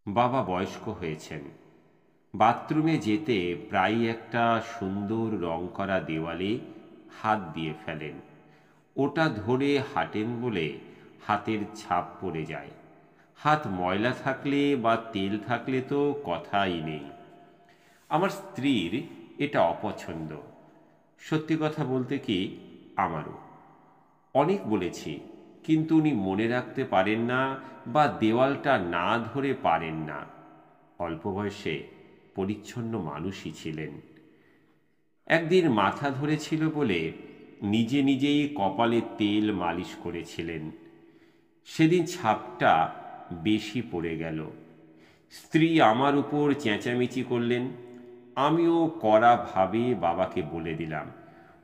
বাবা বয়স্ক হয়েছেন। বাথরুমে যেতে প্রায়ই একটা সুন্দর রং করা দেওয়ালে হাত দিয়ে ফেলেন। ওটা ধরে হাঁটেন বলে হাতের ছাপ পড়ে যায়। হাত ময়লা থাকলে বা তেল থাকলে তো কথাই নেই। আমার স্ত্রীর এটা অপছন্দ। সত্যি কথা বলতে কি, আমারও। অনেক বলেছি, কিন্তু উনি মনে রাখতে পারেন না বা দেওয়ালটা না ধরে পারেন না। অল্প বয়সে পরিচ্ছন্ন মানুষই ছিলেন। একদিন মাথা ধরেছিল বলে নিজে নিজেই কপালে তেল মালিশ করেছিলেন। সেদিন ছাপটা বেশি পড়ে গেল। স্ত্রী আমার উপর চেঁচামেচি করলেন। আমিও কড়াভাবে বাবাকে বলে দিলাম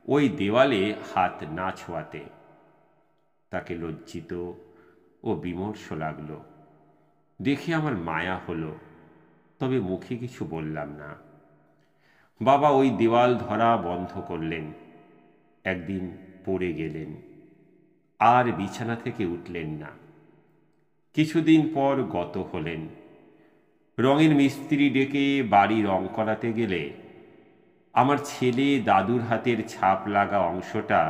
ওই দেওয়ালে হাত না ছোঁয়াতে। তাকে লজ্জিত ও বিমর্ষ লাগলো দেখে। আমার মায়া হলো, তবে মুখে কিছু বললাম না। বাবা ওই দেওয়াল ধরা বন্ধ করলেন। একদিন পড়ে গেলেন, আর বিছানা থেকে উঠলেন না। কিছুদিন পর গত হলেন। রঙের মিস্ত্রি ডেকে বাড়ি রং করাতে গেলে আমার ছেলে দাদুর হাতের ছাপ লাগা অংশটা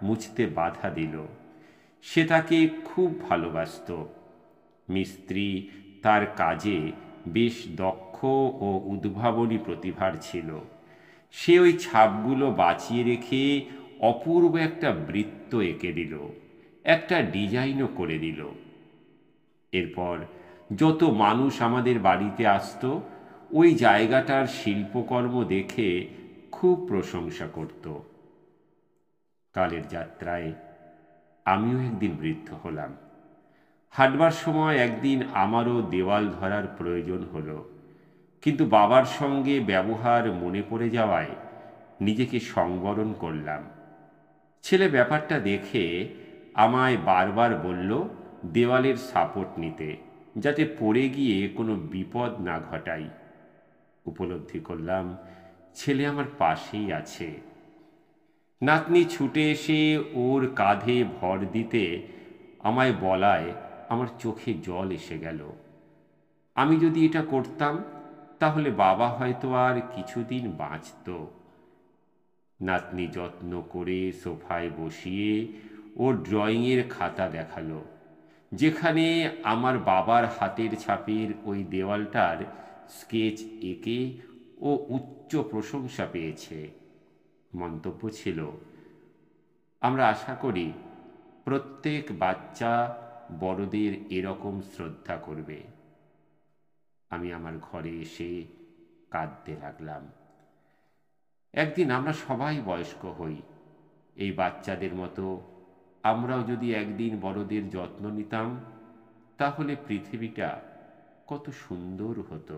মুছতে বাধা দিল। সে তাকে খুব ভালোবাসত। মিস্ত্রি তার কাজে বেশ দক্ষ ও উদ্ভাবনী প্রতিভার ছিল। সে ওই ছাপগুলো বাঁচিয়ে রেখে অপূর্ব একটা বৃত্ত এঁকে দিল, একটা ডিজাইনও করে দিল। এরপর যত মানুষ আমাদের বাড়িতে আসতো, ওই জায়গাটার শিল্পকর্ম দেখে খুব প্রশংসা করত। কালের যাত্রায় আমিও একদিন বৃদ্ধ হলাম। হাঁটবার সময় একদিন আমারও দেওয়াল ধরার প্রয়োজন হলো, কিন্তু বাবার সঙ্গে ব্যবহার মনে পড়ে যাওয়ায় নিজেকে সংবরণ করলাম। ছেলে ব্যাপারটা দেখে আমায় বারবার বলল দেওয়ালের সাপোর্ট নিতে, যাতে পড়ে গিয়ে কোনো বিপদ না ঘটাই। উপলব্ধি করলাম ছেলে আমার পাশেই আছে। নাতনি ছুটে এসে ওর কাঁধে ভর দিতে আমায় বলায় আমার চোখে জল এসে গেল। আমি যদি এটা করতাম তাহলে বাবা হয়তো আর কিছুদিন বাঁচত। নাতনি যত্ন করে সোফায় বসিয়ে ওর ড্রয়িংয়ের খাতা দেখালো, যেখানে আমার বাবার হাতের ছাপের ওই দেওয়ালটার স্কেচ এঁকে ও উচ্চ প্রশংসা পেয়েছে। মন্তব্য ছিল, আমরা আশা করি প্রত্যেক বাচ্চা বড়দের এরকম শ্রদ্ধা করবে। আমি আমার ঘরে এসে কাঁদতে লাগলাম। একদিন আমরা সবাই বয়স্ক হই, এই বাচ্চাদের মতো আমরাও যদি একদিন বড়দের যত্ন নিতাম, তাহলে পৃথিবীটা কত সুন্দর হতো।